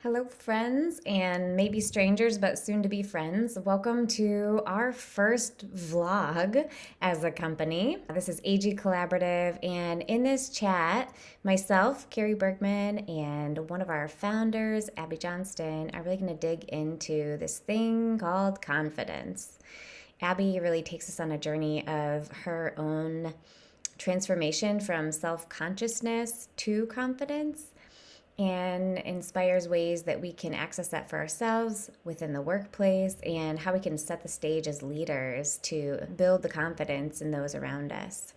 Hello, friends, and maybe strangers, but soon to be friends. Welcome to our first vlog as a company. This is AG Collaborative, and in this chat, myself, Kari Bergman, and one of our founders, Abbey Johnston, are really going to dig into this thing called confidence. Abbey really takes us on a journey of her own transformation from self consciousness to confidence and inspires ways that we can access that for ourselves within the workplace and how we can set the stage as leaders to build the confidence in those around us.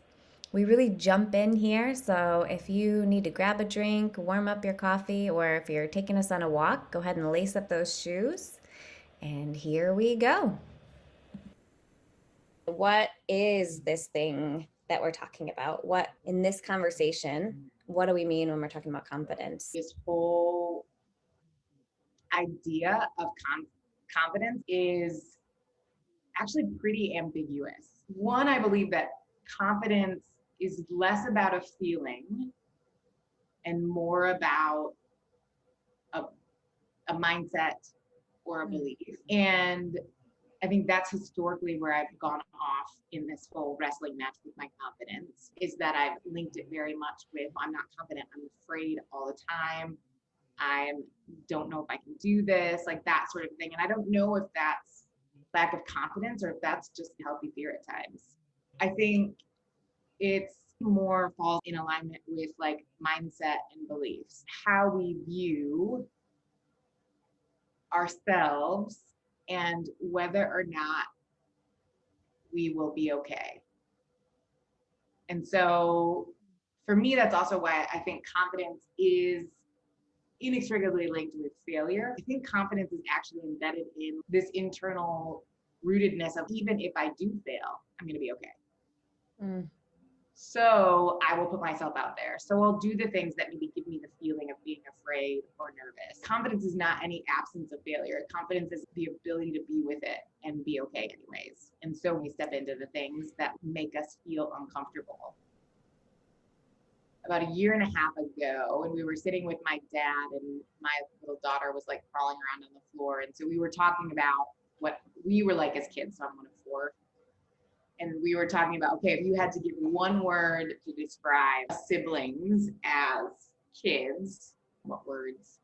We really jump in here, so if you need to grab a drink, warm up your coffee, or if you're taking us on a walk, go ahead and lace up those shoes. And here we go. What is this thing that we're talking about? What in this conversation, what do we mean when we're talking about confidence? This whole idea of confidence is actually pretty ambiguous. One, I believe that confidence is less about a feeling and more about a, a mindset or a belief. And I think that's historically where I've gone off in this whole wrestling match with my confidence, is that I've linked it very much with I'm not confident, I'm afraid all the time. I don't know if I can do this, like that sort of thing. And I don't know if that's lack of confidence or if that's just healthy fear at times. I think it's more falls in alignment with like mindset and beliefs, how we view ourselves and whether or not we will be okay. And so for me, that's also why I think confidence is inextricably linked with failure. I think confidence is actually embedded in this internal rootedness of even if I do fail, I'm going to be okay. Mm. So I will put myself out there. So I'll do the things that maybe give me the feeling of being afraid or nervous. Confidence is not any absence of failure. Confidence is the ability to be with it and be okay anyways. And so we step into the things that make us feel uncomfortable. About a year and a half ago, and we were sitting with my dad, and my little daughter was like crawling around on the floor. And so we were talking about what we were like as kids. So I'm one of four. And we were talking about, okay, if you had to give one word to describe siblings as kids, what words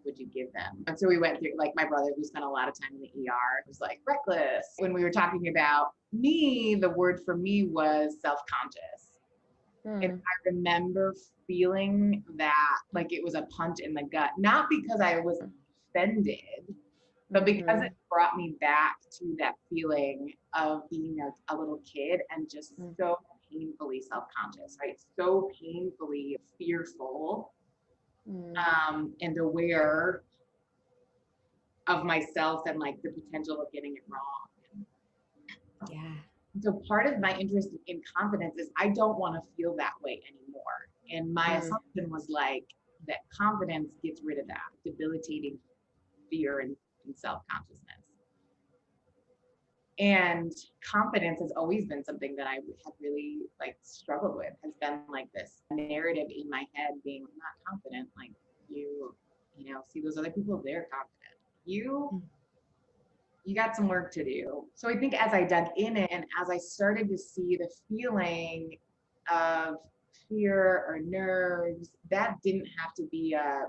would you give them? And so we went through, like my brother, who spent a lot of time in the ER, was like reckless. When we were talking about me, the word for me was self-conscious. And I remember feeling that like it was a punch in the gut, not because I was offended, but because it brought me back to that feeling of being a little kid and just so painfully self-conscious, right? So painfully fearful and aware of myself and like the potential of getting it wrong. Yeah. So part of my interest in confidence is I don't want to feel that way anymore. And my assumption was like that confidence gets rid of that debilitating fear and self-consciousness. And confidence has always been something that I have really like struggled with, has been like this narrative in my head being I'm not confident, like you know, see those other people, they're confident. You got some work to do. So I think as I dug in it and as I started to see the feeling of fear or nerves, that didn't have to be a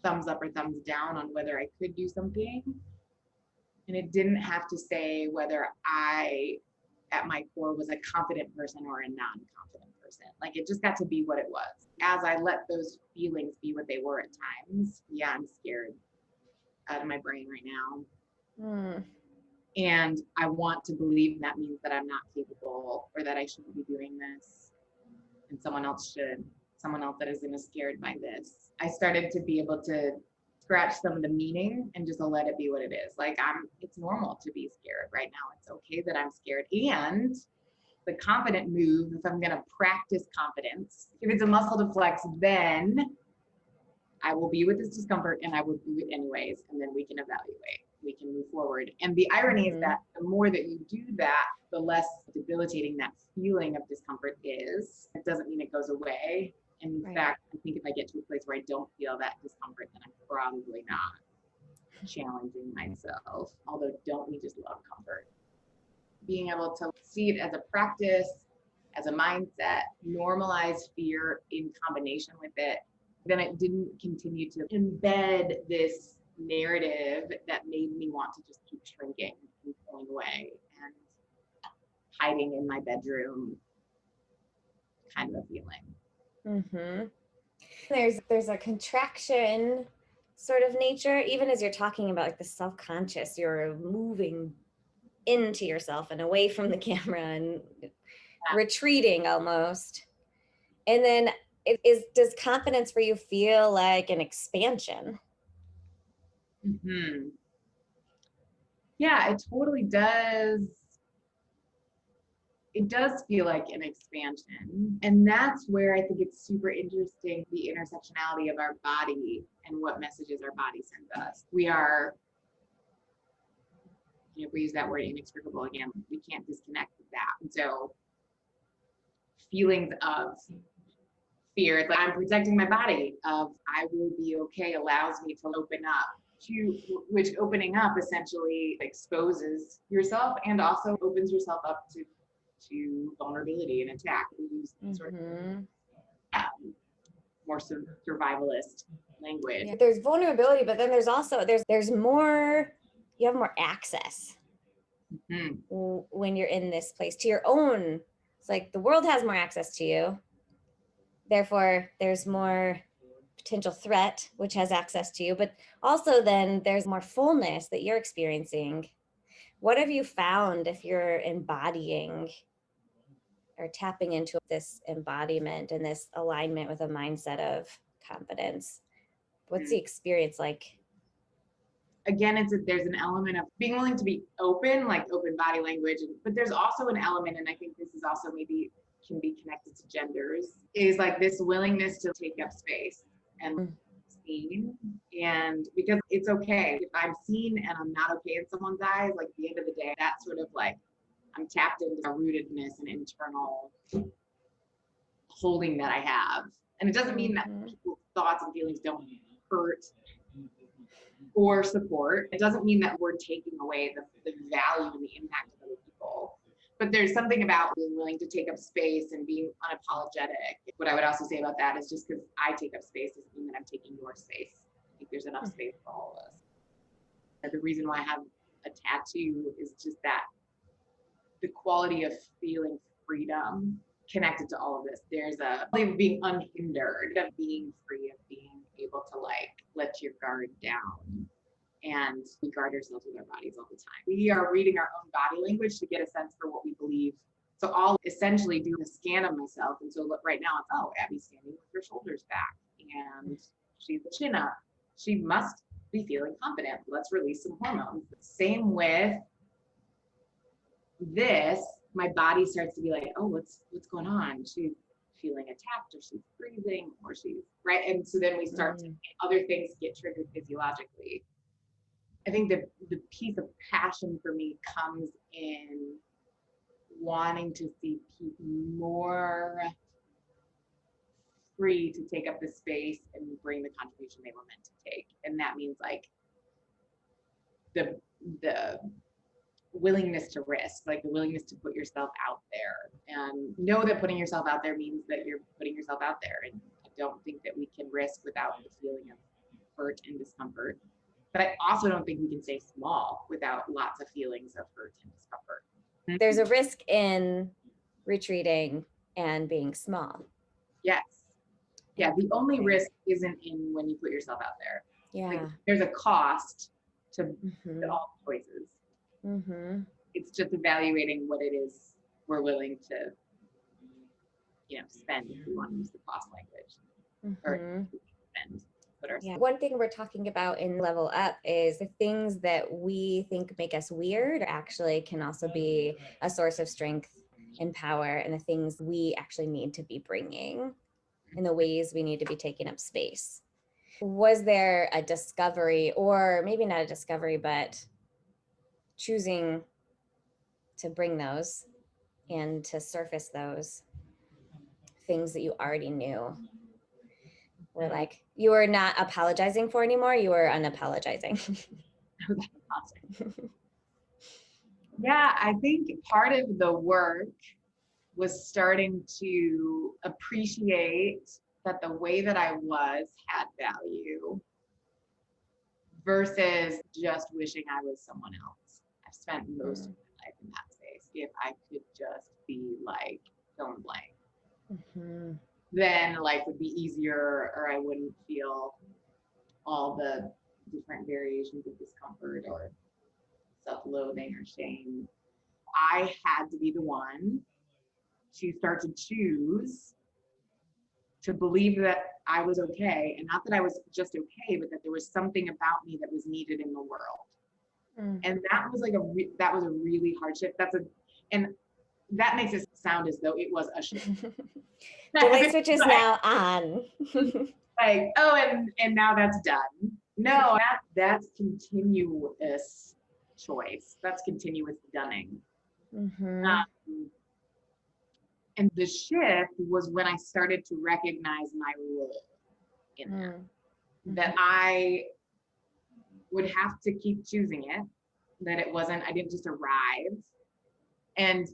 thumbs up or thumbs down on whether I could do something. And it didn't have to say whether I, at my core, was a confident person or a non-confident person. Like it just got to be what it was. As I let those feelings be what they were at times, yeah, I'm scared out of my brain right now. And I want to believe that means that I'm not capable or that I shouldn't be doing this and someone else should, someone else that isn't as scared by this. I started to be able to scratch some of the meaning and just let it be what it is. Like it's normal to be scared right now. It's okay that I'm scared. And the confident move, if I'm going to practice confidence, if it's a muscle to flex, then I will be with this discomfort and I will do it anyways. And then we can evaluate, we can move forward. And the irony is that the more that you do that, the less debilitating that feeling of discomfort is. It doesn't mean it goes away. And in fact, I think if I get to a place where I don't feel that discomfort, then I'm probably not challenging myself, although don't we just love comfort? Being able to see it as a practice, as a mindset, normalize fear in combination with it, then it didn't continue to embed this narrative that made me want to just keep shrinking and pulling away and hiding in my bedroom kind of a feeling. Mm-hmm. There's a contraction sort of nature, even as you're talking about like the self-conscious, you're moving into yourself and away from the camera and retreating almost. And then does confidence for you feel like an expansion? Mm-hmm. Yeah, it totally does. It does feel like an expansion. And that's where I think it's super interesting, the intersectionality of our body and what messages our body sends us. We are, if we use that word inextricable again, we can't disconnect with that. And so feelings of fear, it's like I'm protecting my body, of I will be okay, allows me to open up to, which opening up essentially exposes yourself and also opens yourself up to vulnerability and attack. We use sort of more survivalist language. Yeah, there's vulnerability, but then there's also there's more. You have more access when you're in this place to your own. It's like the world has more access to you. Therefore, there's more potential threat, which has access to you, but also then there's more fullness that you're experiencing. What have you found if you're embodying or tapping into this embodiment and this alignment with a mindset of confidence? What's the experience like? Again, there's an element of being willing to be open, like open body language, but there's also an element, and I think this is also maybe can be connected to genders, is like this willingness to take up space and seen. And because it's okay if I'm seen and I'm not okay in someone's eyes, like at the end of the day, that's sort of like I'm tapped into a rootedness and internal holding that I have. And it doesn't mean that people's thoughts and feelings don't hurt or support. It doesn't mean that we're taking away the value and the impact of other people. But there's something about being willing to take up space and being unapologetic. What I would also say about that is just because I take up space doesn't mean that I'm taking your space. I think there's enough space for all of us. And the reason why I have a tattoo is just that the quality of feeling freedom connected to all of this. There's a of being unhindered, of being free, of being able to like let your guard down. And we guard ourselves with our bodies all the time. We are reading our own body language to get a sense for what we believe. So I'll essentially do a scan of myself. And so right now it's, oh, Abby's standing with her shoulders back and she's chin up. She must be feeling confident. Let's release some hormones. Same with this, my body starts to be like, oh, what's going on? She's feeling attacked, or she's freezing, or she's right. And so then we start to, other things get triggered physiologically. I think the piece of passion for me comes in wanting to see people more free to take up the space and bring the contribution they were meant to take. And that means like the willingness to risk, like the willingness to put yourself out there, and know that putting yourself out there means that you're putting yourself out there. And I don't think that we can risk without the feeling of hurt and discomfort. But I also don't think we can stay small without lots of feelings of hurt and discomfort. There's a risk in retreating and being small. Yes. Yeah, the only risk isn't in when you put yourself out there. Yeah. Like, there's a cost to all choices. It's just evaluating what it is we're willing to, spend, if we want to use the cost language. Or spend. Yeah. One thing we're talking about in Level Up is the things that we think make us weird actually can also be a source of strength and power, and the things we actually need to be bringing in the ways we need to be taking up space. Was there a discovery, or maybe not a discovery, but choosing to bring those and to surface those things that you already knew? Or like you were not apologizing for anymore, you were unapologizing. Yeah, I think part of the work was starting to appreciate that the way that I was had value versus just wishing I was someone else. I've spent most of my life in that space. If I could just be like fill in blank, Mm-hmm. then life would be easier, or I wouldn't feel all the different variations of discomfort or self-loathing or shame. I had to be the one to start to choose to believe that I was okay, and not that I was just okay, but that there was something about me that was needed in the world. And that was like that was a really hard shift. And that makes it sound as though it was a shift. The light switch is now on. Like, oh, and now that's done. No, that's continuous choice. That's continuous dunning. Mm-hmm. And the shift was when I started to recognize my role in that. That I would have to keep choosing it, that I didn't just arrive. And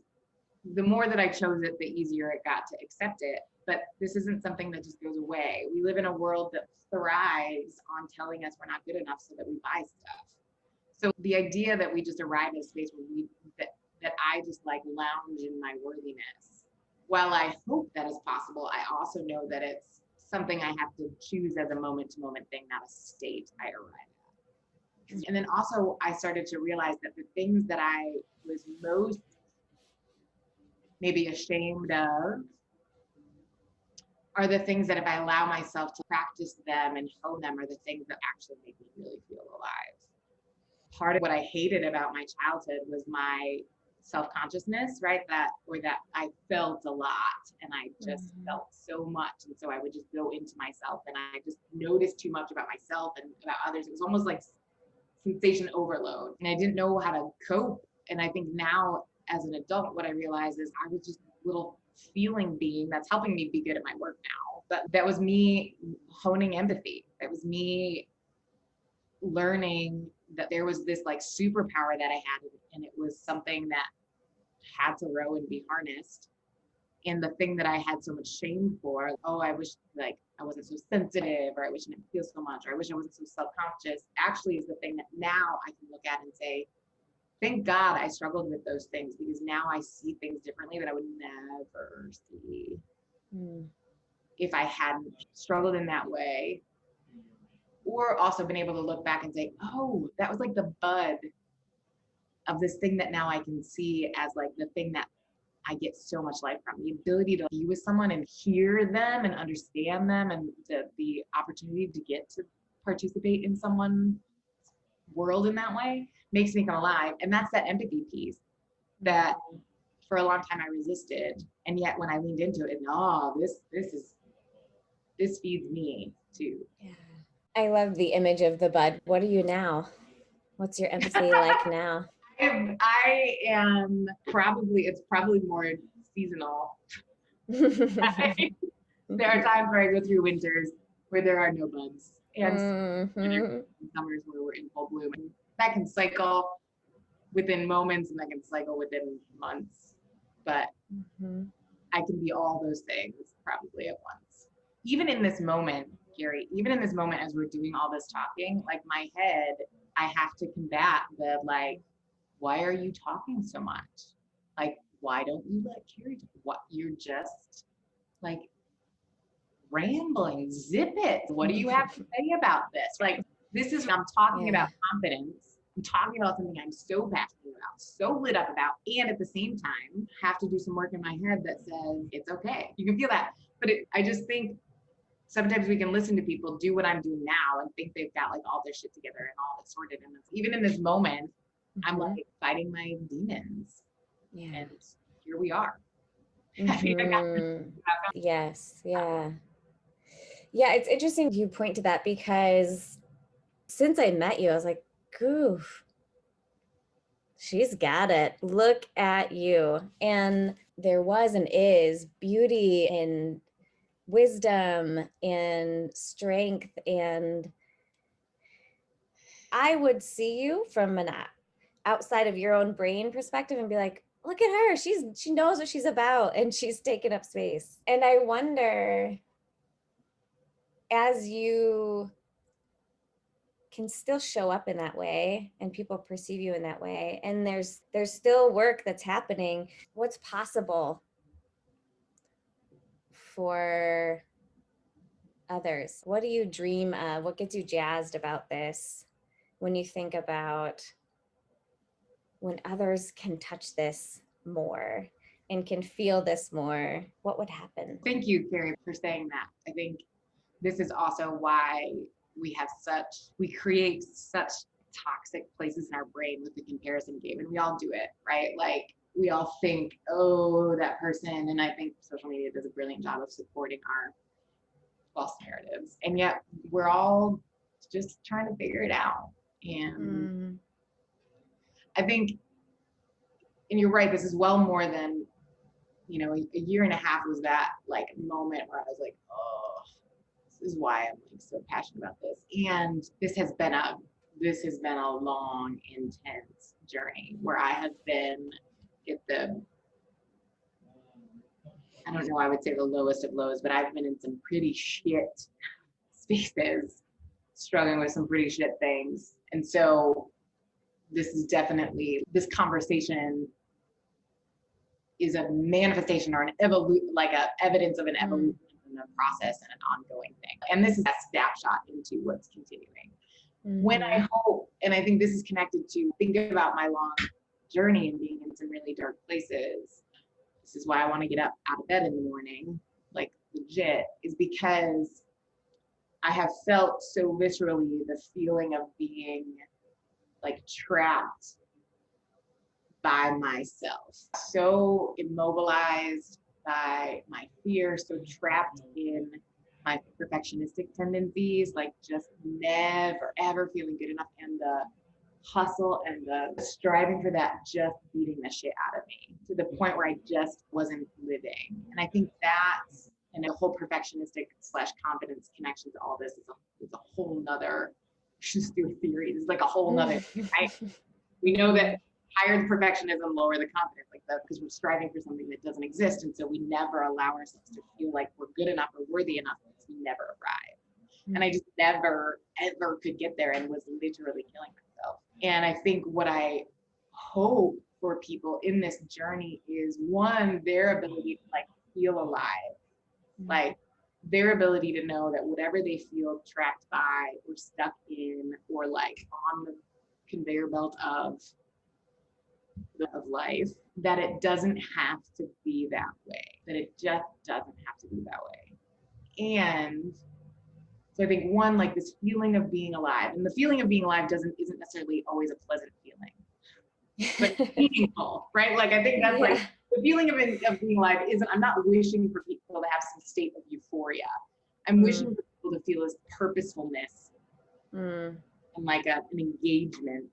the more that I chose it, the easier it got to accept it. But this isn't something that just goes away. We live in a world that thrives on telling us we're not good enough so that we buy stuff. So the idea that we just arrive in a space where that I just like lounge in my worthiness, while I hope that is possible, I also know that it's something I have to choose as a moment to moment thing, not a state I arrive at. And then also I started to realize that the things that I was most maybe ashamed of are the things that if I allow myself to practice them and hone them are the things that actually make me really feel alive. Part of what I hated about my childhood was my self-consciousness, right? That I felt a lot and I just felt so much. And so I would just go into myself and I just noticed too much about myself and about others. It was almost like sensation overload. And I didn't know how to cope. And I think now as an adult, what I realized is I was just a little feeling being that's helping me be good at my work now. But that was me honing empathy. That was me learning that there was this like superpower that I had, and it was something that had to grow and be harnessed. And the thing that I had so much shame for, oh, I wish like I wasn't so sensitive, or I wish I didn't feel so much, or I wish I wasn't so self-conscious, actually is the thing that now I can look at and say, thank God I struggled with those things, because now I see things differently that I would never see if I hadn't struggled in that way. Or also been able to look back and say, oh, that was like the bud of this thing that now I can see as like the thing that I get so much life from. The ability to be with someone and hear them and understand them, and the opportunity to get to participate in someone's world in that way makes me come alive. And that's that empathy piece that for a long time I resisted. And yet when I leaned into it, this feeds me too. Yeah. I love the image of the bud. What are you now? What's your empathy like now? I am it's probably more seasonal. There are times where I go through winters where there are no buds, and summers where we're in full bloom. And that can cycle within moments and that can cycle within months. But I can be all those things probably at once. Even in this moment, Kari, even in this moment as we're doing all this talking, like my head, I have to combat the like, why are you talking so much? Like, why don't you let Kari talk? What, you're just like rambling, zip it. What do you have to say about this? Like, I'm talking about confidence. I'm talking about something I'm so passionate about, so lit up about, and at the same time, have to do some work in my head that says, it's okay. You can feel that. But I just think sometimes we can listen to people do what I'm doing now and think they've got like all their shit together and all this sorted. And even in this moment, I'm like fighting my demons. Yeah. And here we are. Yes. Yeah. Yeah. It's interesting you point to that, because since I met you, I was like, goof, she's got it. Look at you. And there was and is beauty in wisdom and strength. And I would see you from an outside of your own brain perspective and be like, look at her, she knows what she's about and she's taken up space. And I wonder, as you can still show up in that way and people perceive you in that way, and there's still work that's happening, what's possible for others? What do you dream of? What gets you jazzed about this when you think about when others can touch this more and can feel this more? What would happen? Thank you, Kari, for saying that. I think this is also why we create such toxic places in our brain with the comparison game. And we all do it, right? Like we all think, oh, that person. And I think social media does a brilliant job of supporting our false narratives. And yet we're all just trying to figure it out. And I think, and you're right, this is well more than, a year and a half was that like moment where I was like, oh, this is why I'm like so passionate about this. And this has been a long, intense journey where I have been at I don't know, I would say the lowest of lows, but I've been in some pretty shit spaces, struggling with some pretty shit things. And so this conversation is a manifestation or an evidence of an evolution in a process and an ongoing thing. And this is a snapshot into what's continuing. When I hope, and I think this is connected to thinking about my long journey and being in some really dark places. This is why I want to get up out of bed in the morning, like legit, is because I have felt so viscerally the feeling of being like trapped by myself, so immobilized by my fear, so trapped in my perfectionistic tendencies, like just never ever feeling good enough, and the hustle and the striving for that just beating the shit out of me to the point where I just wasn't living. And I think that's, and the whole perfectionistic / confidence connection to all this is a whole nother, just do a theory. This is like a whole nother, right? We know that higher the perfectionism, lower the confidence, like that, because we're striving for something that doesn't exist. And so we never allow ourselves to feel like we're good enough or worthy enough because we never arrive. And I just never, ever could get there and was literally killing myself. And I think what I hope for people in this journey is, one, their ability to like feel alive, like their ability to know that whatever they feel trapped by or stuck in or like on the conveyor belt of life, that it doesn't have to be that way, that it just doesn't have to be that way. And so I think one, like this feeling of being alive, and the feeling of being alive isn't necessarily always a pleasant feeling, but meaningful, right? Like I think that's like the feeling of being alive isn't, I'm not wishing for people to have some state of euphoria. I'm wishing for people to feel this purposefulness and like an engagement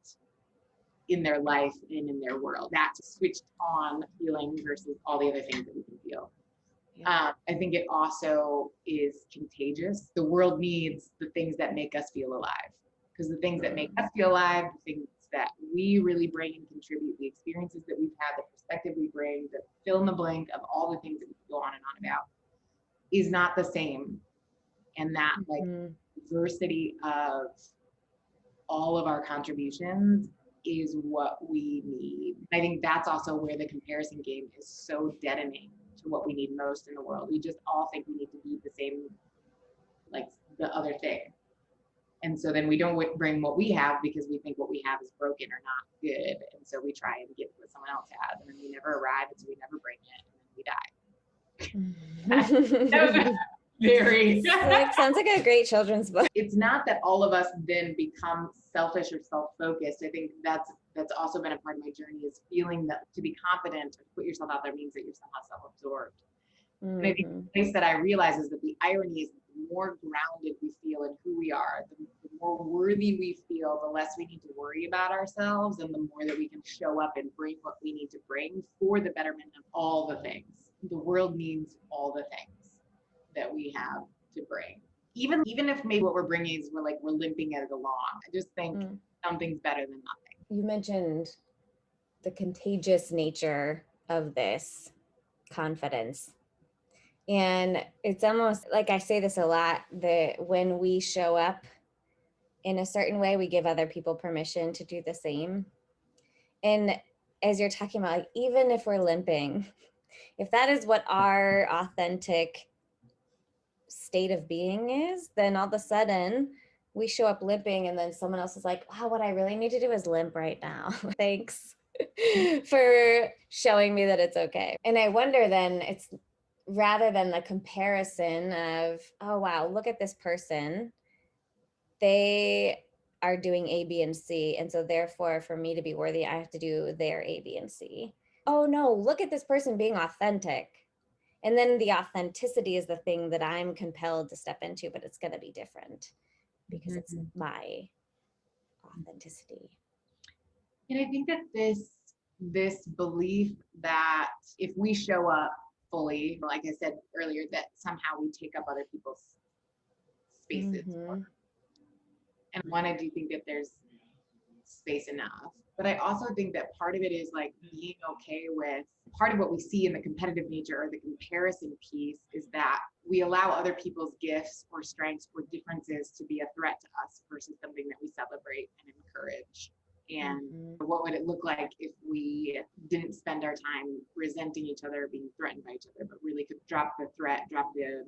in their life and in their world. That's switched on feeling versus all the other things that we can feel. I think it also is contagious. The world needs the things that make us feel alive, because the things that make us feel alive, the things that we really bring and contribute, the experiences that we've had, the perspective we bring, the fill in the blank of all the things that we go on and on about, is not the same. And that like diversity of all of our contributions is what we need. I think that's also where the comparison game is so deadening to what we need most in the world. We just all think we need to be the same, like the other thing. And so then we don't bring what we have because we think what we have is broken or not good. And so we try and get what someone else has, and then we never arrive, and so we never bring it, and then we die. That was very sounds like a great children's book. It's not that all of us then become selfish or self-focused. I think that's also been a part of my journey, is feeling that to be confident or to put yourself out there means that you're somehow self-absorbed. And I think the place that I realize is that the irony is the more grounded we feel in who we are, the more worthy we feel, the less we need to worry about ourselves, and the more that we can show up and bring what we need to bring for the betterment of all the things. The world needs all the things. that we have to bring. Even if maybe what we're bringing is we're limping it along. I just think something's better than nothing. You mentioned the contagious nature of this confidence. And it's almost like I say this a lot, that when we show up in a certain way, we give other people permission to do the same. And as you're talking about, like, even if we're limping, if that is what our authentic state of being is, then all of a sudden we show up limping and then someone else is like, wow, what I really need to do is limp right now. Thanks for showing me that it's okay. And I wonder then, it's rather than the comparison of, oh, wow, look at this person. They are doing A, B, and C. And so therefore, for me to be worthy, I have to do their A, B, and C. Oh, no, look at this person being authentic. And then the authenticity is the thing that I'm compelled to step into, but it's going to be different because it's my authenticity. And I think that this belief that if we show up fully, like I said earlier, that somehow we take up other people's spaces. And one, I do think that there's space enough. But I also think that part of it is like being okay with part of what we see in the competitive nature or the comparison piece is that we allow other people's gifts or strengths or differences to be a threat to us versus something that we celebrate and encourage. And what would it look like if we didn't spend our time resenting each other, being threatened by each other, but really could drop the threat, drop the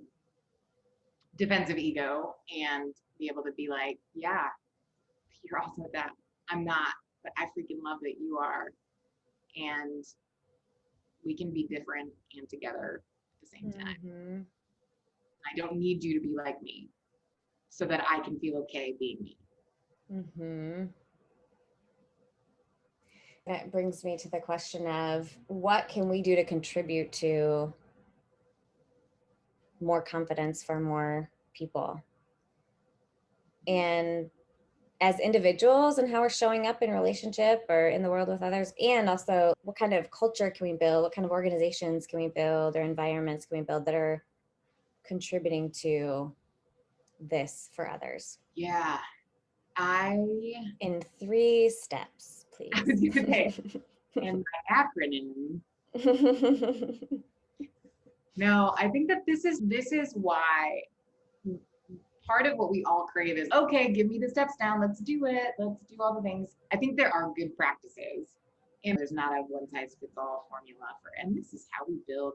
defensive ego and be able to be like, yeah, you're awesome at that. I'm not, but I freaking love that you are. And we can be different and together at the same time. I don't need you to be like me so that I can feel okay being me. That brings me to the question of what can we do to contribute to more confidence for more people? And as individuals and how we're showing up in relationship or in the world with others, and also what kind of culture can we build, what kind of organizations can we build or environments can we build that are contributing to this for others? Yeah. In 3 steps, please. I was gonna say, and my acronym. No, I think that this is why part of what we all crave is, okay, give me the steps down. Let's do it. Let's do all the things. I think there are good practices and there's not a one size fits all formula and this is how we build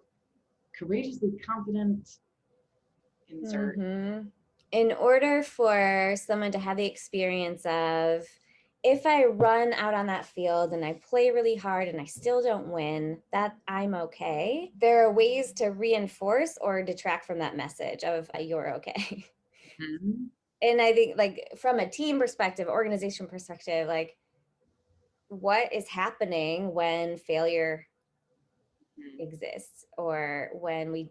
courageously confident insert. In order for someone to have the experience of, if I run out on that field and I play really hard and I still don't win, that I'm okay. There are ways to reinforce or detract from that message of you're okay. And I think like from a team perspective, organization perspective, like what is happening when failure exists or when we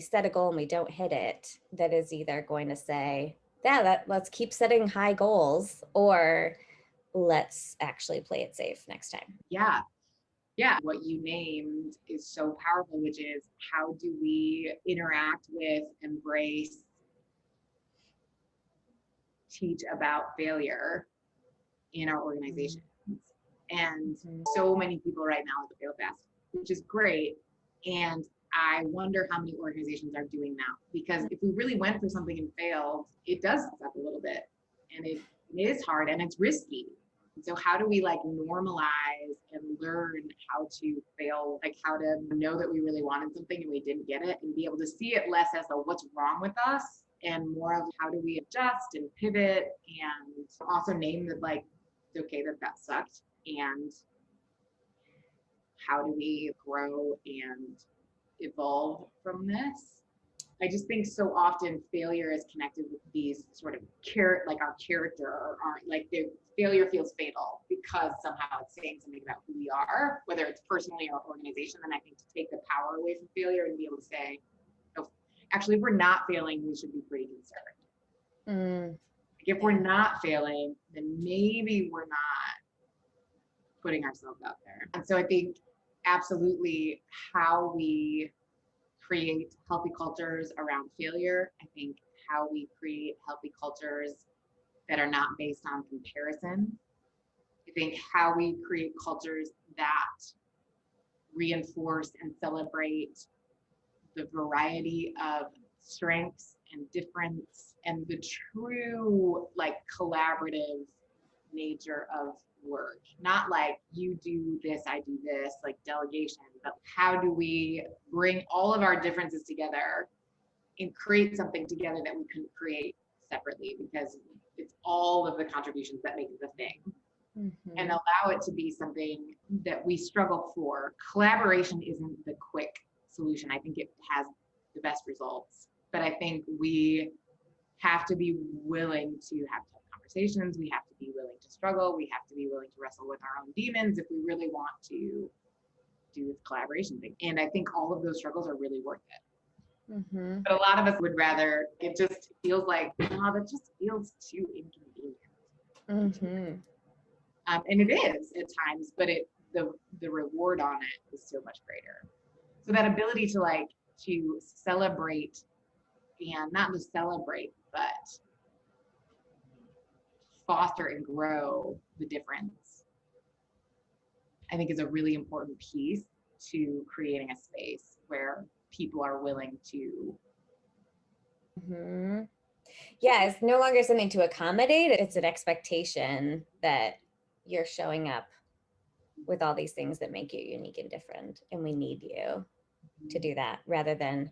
set a goal and we don't hit it, that is either going to say, yeah, let's keep setting high goals or let's actually play it safe next time. Yeah, what you named is so powerful, which is how do we interact with, embrace, teach about failure in our organizations. And so many people right now fail fast, which is great. And I wonder how many organizations are doing that, because if we really went for something and failed, it does suck a little bit and it is hard and it's risky. So how do we like normalize and learn how to fail, like how to know that we really wanted something and we didn't get it and be able to see it less as a what's wrong with us and more of how do we adjust and pivot and also name that like, it's okay that sucked and how do we grow and evolve from this? I just think so often failure is connected with these sort of like our character or our like the failure feels fatal because somehow it's saying something about who we are, whether it's personally or organization. And I think to take the power away from failure and be able to say, oh, actually, if we're not failing, we should be pretty concerned. If we're not failing, then maybe we're not putting ourselves out there. And so I think absolutely how we create healthy cultures around failure. I think how we create healthy cultures that are not based on comparison. I think how we create cultures that reinforce and celebrate the variety of strengths and difference and the true like collaborative nature of work. Not like you do this, I do this, like delegation, but how do we bring all of our differences together and create something together that we couldn't create separately, because it's all of the contributions that make it the thing. And allow it to be something that we struggle for. Collaboration isn't the quick solution. I think it has the best results, but I think we have to be willing to have tough conversations. We have to be willing to struggle. We have to be willing to wrestle with our own demons if we really want to do this collaboration thing. And I think all of those struggles are really worth it. But a lot of us would rather, it just feels like, oh, that just feels too inconvenient. And it is at times, but the reward on it is so much greater. So that ability to celebrate, and not just celebrate, but foster and grow the difference, I think is a really important piece to creating a space where people are willing to. Yeah, it's no longer something to accommodate. It's an expectation that you're showing up with all these things that make you unique and different, and we need you to do that, rather than,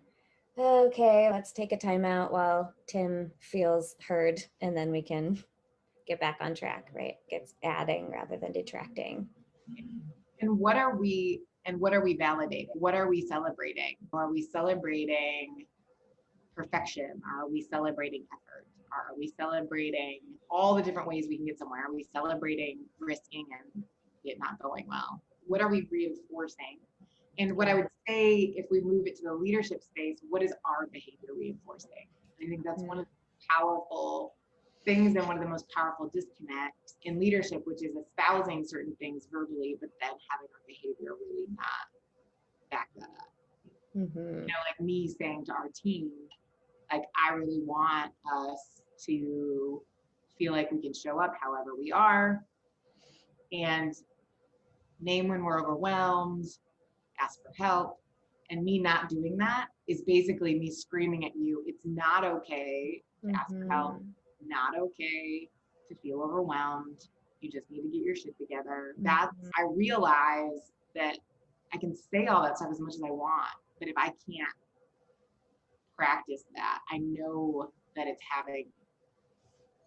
okay, let's take a timeout while Tim feels heard, and then we can get back on track, right? Gets adding rather than detracting. And what are we validating? What are we celebrating? Are we celebrating perfection? Are we celebrating effort? Are we celebrating all the different ways we can get somewhere? Are we celebrating risking and it not going well? What are we reinforcing? And what I would say, if we move it to the leadership space, what is our behavior reinforcing? I think that's one of the powerful things and one of the most powerful disconnects in leadership, which is espousing certain things verbally, but then having our behavior really not back that up. You know, like me saying to our team, like, I really want us to feel like we can show up however we are, and name when we're overwhelmed, ask for help. And me not doing that is basically me screaming at you, it's not okay to ask for help, not okay to feel overwhelmed. You just need to get your shit together. That's, I realize that I can say all that stuff as much as I want, but if I can't practice that, I know that it's having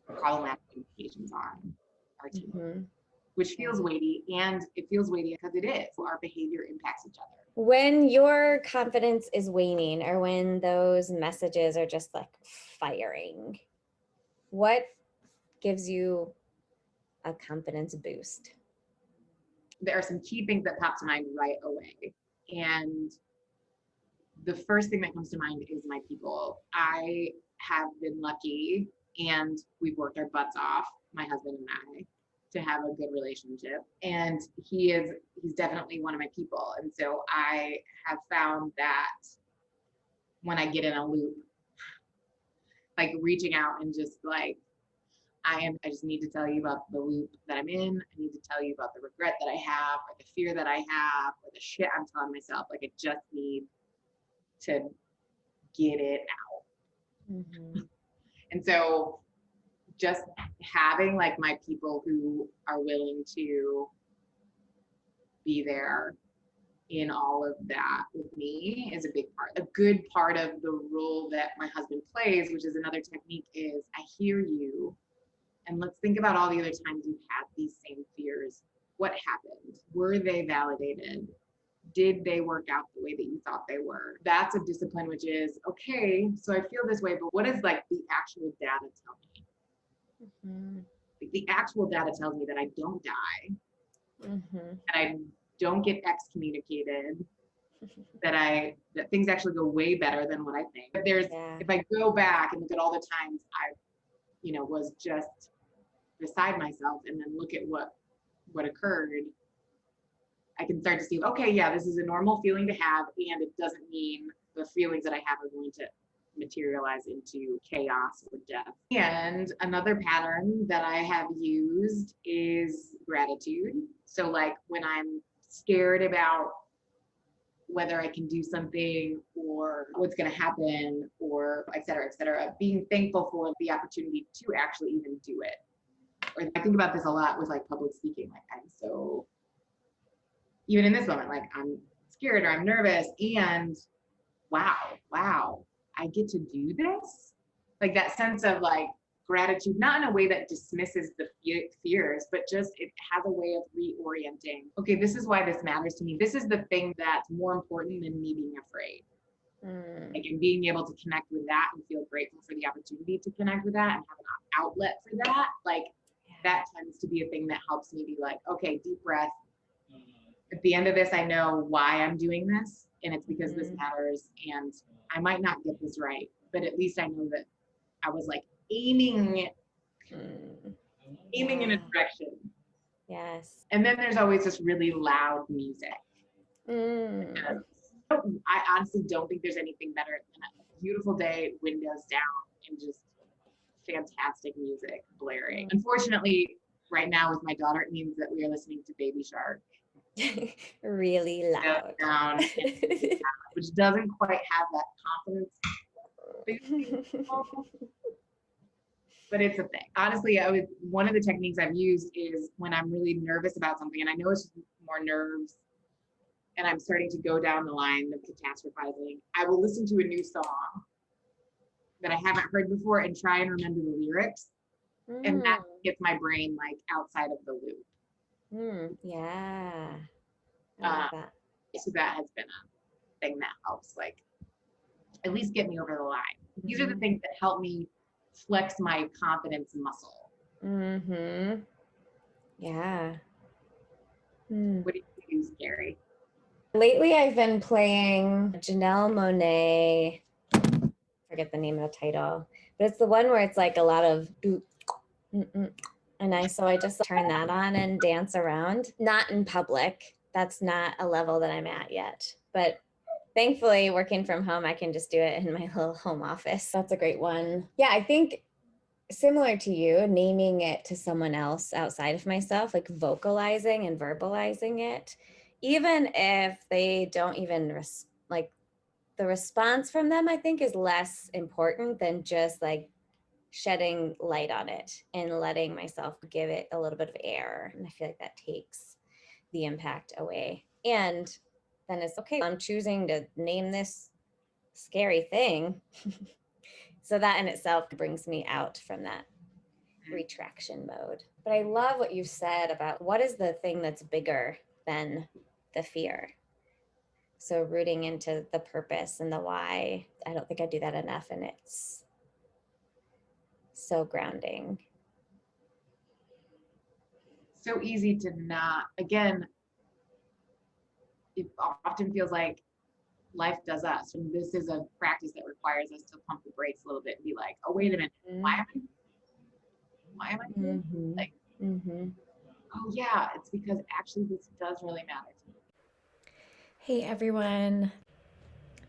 problematic implications on our team, which feels weighty, and it feels weighty because it is. Our behavior impacts each other. When your confidence is waning, or when those messages are just like firing, what gives you a confidence boost? There are some key things that pop to mind right away. And the first thing that comes to mind is my people. I have been lucky, and we've worked our butts off, my husband and I, to have a good relationship. And he's definitely one of my people. And so I have found that when I get in a loop, like reaching out and just like, I just need to tell you about the loop that I'm in. I need to tell you about the regret that I have, or the fear that I have, or the shit I'm telling myself. Like, I just need to get it out. And so just having like my people who are willing to be there in all of that with me is a big part. A good part of the role that my husband plays, which is another technique, is I hear you, and let's think about all the other times you've had these same fears. What happened? Were they validated? Did they work out the way that you thought they were? That's a discipline, which is, okay, so I feel this way, but what does like the actual data tell me? Like, the actual data tells me that I don't die, that I don't get excommunicated, that things actually go way better than what I think. But if I go back and look at all the times I, was just beside myself, and then look at what occurred, I can start to see, okay, yeah, this is a normal feeling to have, and it doesn't mean the feelings that I have are going to materialize into chaos or death. And another pattern that I have used is gratitude. So like when I'm scared about whether I can do something or what's going to happen or et cetera, being thankful for the opportunity to actually even do it. Or I think about this a lot with like public speaking. Like I'm so, even in this moment, like I'm scared or I'm nervous and wow, I get to do this. Like that sense of like gratitude, not in a way that dismisses the fears, but just it has a way of reorienting. Okay, this is why this matters to me. This is the thing that's more important than me being afraid. Like, and being able to connect with that and feel grateful for the opportunity to connect with that and have an outlet for that. Like, that tends to be a thing that helps me be like, okay, deep breath. At the end of this, I know why I'm doing this, and it's because this matters. And I might not get this right, but at least I know that I was like aiming in a direction. Yes. And then there's always this really loud music. I honestly don't think there's anything better than a beautiful day, windows down, and just fantastic music blaring. Unfortunately, right now with my daughter, it means that we are listening to Baby Shark. Really loud. Down, which doesn't quite have that confidence. But it's a thing. Honestly, one of the techniques I've used is when I'm really nervous about something, and I know it's just more nerves, and I'm starting to go down the line of catastrophizing, I will listen to a new song that I haven't heard before and try and remember the lyrics. And that gets my brain like outside of the loop. Yeah. I love that. So that has been a thing that helps like at least get me over the line. These are the things that help me flex my confidence muscle. Yeah. What do you use, Kari? Lately, I've been playing Janelle Monáe. Forget the name of the title, but it's the one where it's like a lot of and so I just turn that on and dance around. Not in public. That's not a level that I'm at yet, but thankfully working from home, I can just do it in my little home office. That's a great one. Yeah, I think similar to you, naming it to someone else outside of myself, like vocalizing and verbalizing it, even if they don't even like the response from them, I think is less important than just like shedding light on it and letting myself give it a little bit of air. And I feel like that takes the impact away. And then it's okay, I'm choosing to name this scary thing. So that in itself brings me out from that retraction mode. But I love what you said about what is the thing that's bigger than the fear. So rooting into the purpose and the why. I don't think I do that enough, and it's so grounding. So easy to not, again, it often feels like life does us. And this is a practice that requires us to pump the brakes a little bit and be like, oh, wait a minute, why am I doing like, oh yeah, it's because actually this does really matter to me. Hey everyone.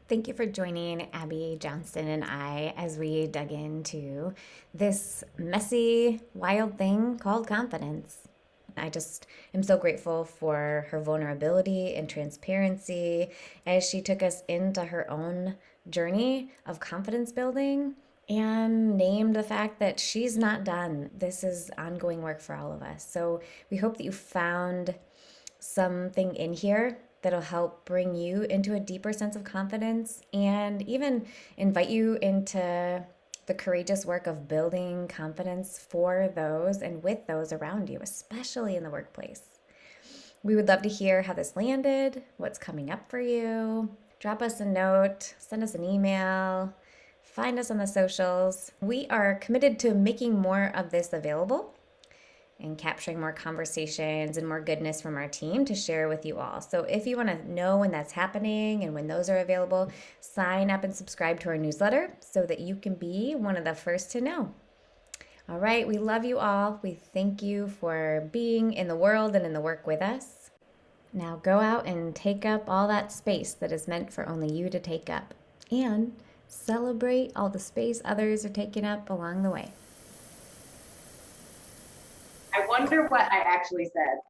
Thank you for joining Abbey, Johnston, and I as we dug into this messy, wild thing called confidence. I just am so grateful for her vulnerability and transparency as she took us into her own journey of confidence building and named the fact that she's not done. This is ongoing work for all of us. So we hope that you found something in here that'll help bring you into a deeper sense of confidence and even invite you into the courageous work of building confidence for those and with those around you, especially in the workplace. We would love to hear how this landed, what's coming up for you. Drop us a note, send us an email, find us on the socials. We are committed to making more of this available and capturing more conversations and more goodness from our team to share with you all. So if you want to know when that's happening and when those are available, sign up and subscribe to our newsletter so that you can be one of the first to know. All right, we love you all. We thank you for being in the world and in the work with us. Now go out and take up all that space that is meant for only you to take up. and celebrate all the space others are taking up along the way. I wonder what I actually said.